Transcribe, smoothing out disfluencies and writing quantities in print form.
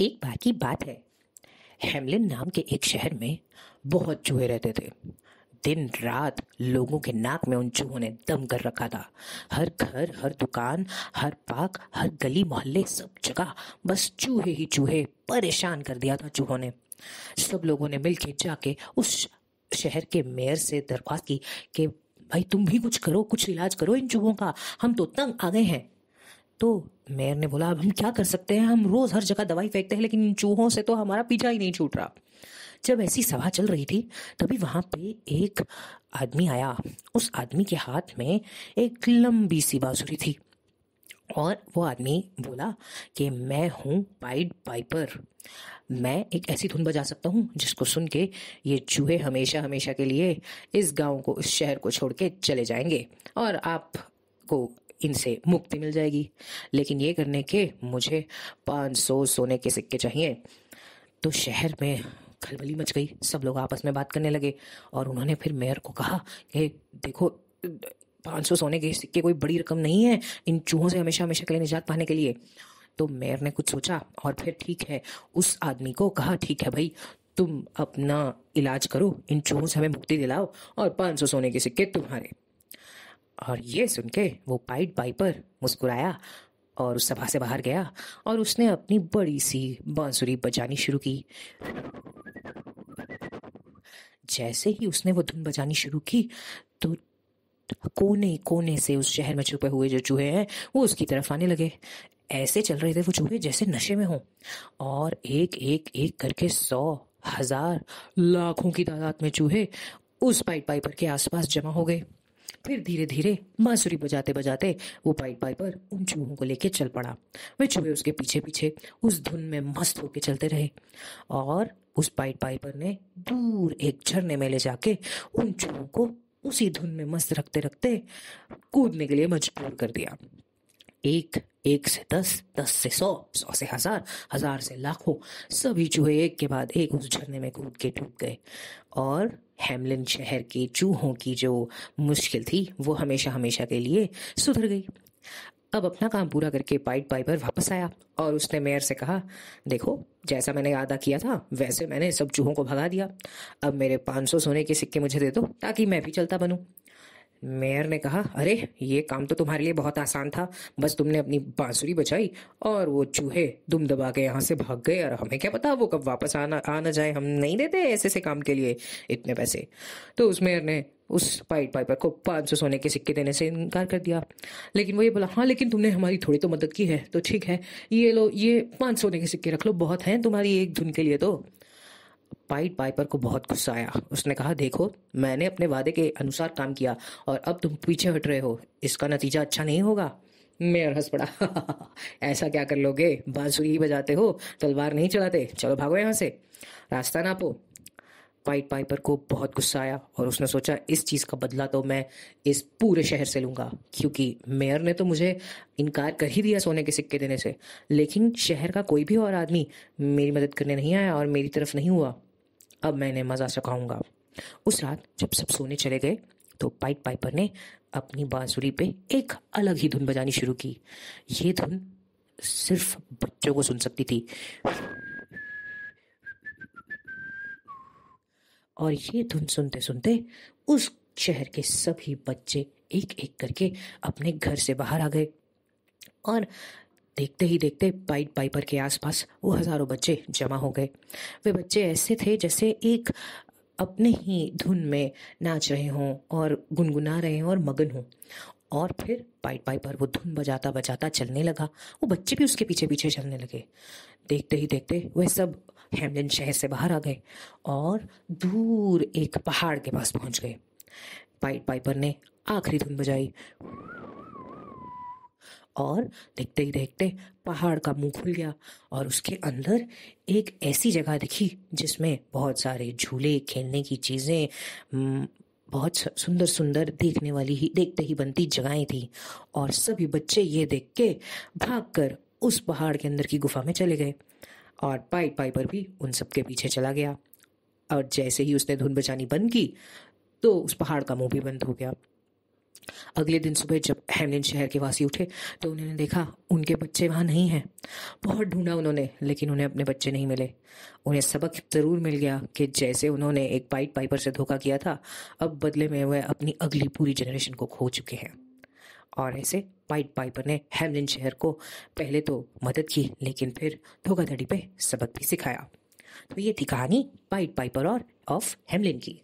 एक बार की बात है। हेमलिन नाम के एक शहर में बहुत चूहे रहते थे। दिन रात लोगों के नाक में उन चूहों ने दम कर रखा था। हर घर, हर दुकान, हर पार्क, हर गली मोहल्ले, सब जगह बस चूहे ही चूहे। परेशान कर दिया था चूहों ने। सब लोगों ने मिलके जाके उस शहर के मेयर से दरख्वास्त की कि भाई तुम भी कुछ करो, कुछ इलाज करो इन चूहों का, हम तो तंग आ गए हैं। तो मेयर ने बोला, अब हम क्या कर सकते हैं, हम रोज हर जगह दवाई फेंकते हैं लेकिन इन चूहों से तो हमारा पीछा ही नहीं छूट रहा। जब ऐसी सभा चल रही थी तभी वहां पे एक आदमी आया। उस आदमी के हाथ में एक लंबी सी बांसुरी थी और वो आदमी बोला कि मैं हूँ पाइड पाइपर। मैं एक ऐसी धुन बजा सकता हूँ जिसको सुन के ये चूहे हमेशा हमेशा के लिए इस गांव को, इस शहर को छोड़ के चले जाएंगे और आपको इनसे मुक्ति मिल जाएगी। लेकिन ये करने के मुझे 500 सोने के सिक्के चाहिए। तो शहर में खलबली मच गई। सब लोग आपस में बात करने लगे और उन्होंने फिर मेयर को कहा कि देखो, 500 सोने के सिक्के कोई बड़ी रकम नहीं है इन चूहों से हमेशा हमेशा के लिए निजात पाने के लिए। तो मेयर ने कुछ सोचा और फिर ठीक है, उस आदमी को कहा, ठीक है भाई, तुम अपना इलाज करो, इन चूहों से हमें मुक्ति दिलाओ और 500 सोने के सिक्के तुम्हारे। और ये सुन के वो पाइड पाइपर मुस्कुराया और उस सभा से बाहर गया और उसने अपनी बड़ी सी बांसुरी बजानी शुरू की। जैसे ही उसने वो धुन बजानी शुरू की तो कोने कोने से उस शहर में छुपे हुए जो चूहे हैं वो उसकी तरफ आने लगे। ऐसे चल रहे थे वो चूहे जैसे नशे में हों और एक एक एक करके 100, 1000, लाखों की तादाद में चूहे उस पाइड पाइपर के आसपास जमा हो गए। फिर धीरे धीरे बांसुरी बजाते बजाते वो पाइड पाइपर उन चूहों को लेके चल पड़ा। वे चूहे उसके पीछे पीछे उस धुन में मस्त होके चलते रहे और उस पाइड पाइपर ने दूर एक झरने में ले जाके उन चूहों को उसी धुन में मस्त रखते रखते कूदने के लिए मजबूर कर दिया। एक से 10, 10 से 100, 100 से 1000, 1000 से लाखों सभी चूहे एक के बाद एक उस झरने में कूद के डूब गए और हेमलिन शहर के चूहों की जो मुश्किल थी वो हमेशा हमेशा के लिए सुधर गई। अब अपना काम पूरा करके पाइड पाइपर वापस आया और उसने मेयर से कहा, देखो, जैसा मैंने वादा किया था वैसे मैंने सब चूहों को भगा दिया। अब मेरे 500 सोने के सिक्के मुझे दे दो ताकि मैं भी चलता बनूं। मेयर ने कहा, अरे ये काम तो तुम्हारे लिए बहुत आसान था, बस तुमने अपनी बांसुरी बजाई और वो चूहे दुम दबा के यहाँ से भाग गए और हमें क्या पता वो कब वापस आ ना जाए, हम नहीं देते ऐसे से काम के लिए इतने पैसे। तो उस मेयर ने उस पाइड पाइपर को 500 सोने के सिक्के देने से इनकार कर दिया। लेकिन वो ये बोला, हाँ लेकिन तुमने हमारी थोड़ी तो मदद की है, तो ठीक है, ये लो, ये 500 सोने के सिक्के रख लो, बहुत हैं तुम्हारी एक धुन के लिए। तो पाइड पाइपर को बहुत गुस्सा आया। उसने कहा, देखो, मैंने अपने वादे के अनुसार काम किया और अब तुम पीछे हट रहे हो, इसका नतीजा अच्छा नहीं होगा। मेयर हंस पड़ा ऐसा क्या कर लोगे, बांसुरी ही बजाते हो, तलवार नहीं चलाते, चलो भागो यहाँ से, रास्ता नापो। पाइड पाइपर को बहुत गुस्सा आया और उसने सोचा, इस चीज़ का बदला तो मैं इस पूरे शहर से लूंगा, क्योंकि मेयर ने तो मुझे इनकार कर ही दिया सोने के सिक्के देने से, लेकिन शहर का कोई भी और आदमी मेरी मदद करने नहीं आया और मेरी तरफ नहीं हुआ। अब मैं इन्हें मजा चखाऊंगा। उस रात जब सब सोने चले गए तो पाइड पाइपर ने अपनी बांसुरी पे एक अलग ही धुन बजानी शुरू की। ये धुन सिर्फ बच्चों को सुन सकती थी और ये धुन सुनते सुनते उस शहर के सभी बच्चे एक एक करके अपने घर से बाहर आ गए और देखते ही देखते पाइड पाइपर के आसपास वो हजारों बच्चे जमा हो गए। वे बच्चे ऐसे थे जैसे एक अपने ही धुन में नाच रहे हों और गुनगुना रहे हों और मगन हों। और फिर पाइड पाइपर वो धुन बजाता बजाता चलने लगा, वो बच्चे भी उसके पीछे पीछे चलने लगे। देखते ही देखते वह सब हेमलिन शहर से बाहर आ गए और दूर एक पहाड़ के पास पहुंच गए। पाइड पाइपर ने आखिरी धुन बजाई और देखते ही देखते पहाड़ का मुंह खुल गया और उसके अंदर एक ऐसी जगह दिखी जिसमें बहुत सारे झूले, खेलने की चीजें, बहुत सुंदर सुंदर देखने वाली ही देखते ही बनती जगहें थी। और सभी बच्चे ये देख के भागकर उस पहाड़ के अंदर की गुफा में चले गए और पाइड पाइपर भी उन सबके पीछे चला गया। और जैसे ही उसने धुन बजानी बंद की तो उस पहाड़ का मुंह भी बंद हो गया। अगले दिन सुबह जब हेमलिन शहर के वासी उठे तो उन्होंने देखा उनके बच्चे वहाँ नहीं हैं। बहुत ढूंढा उन्होंने, लेकिन उन्हें अपने बच्चे नहीं मिले। उन्हें सबक ज़रूर मिल गया कि जैसे उन्होंने एक पाइट पाइपर से धोखा किया था, अब बदले में वह अपनी अगली पूरी जनरेशन को खो चुके हैं। और ऐसे पाइट पाइपर ने हेमलिन शहर को पहले तो मदद की, लेकिन फिर धोखाधड़ी पे सबक भी सिखाया। तो ये थी कहानी पाइट पाइपर और ऑफ हेमलिन की।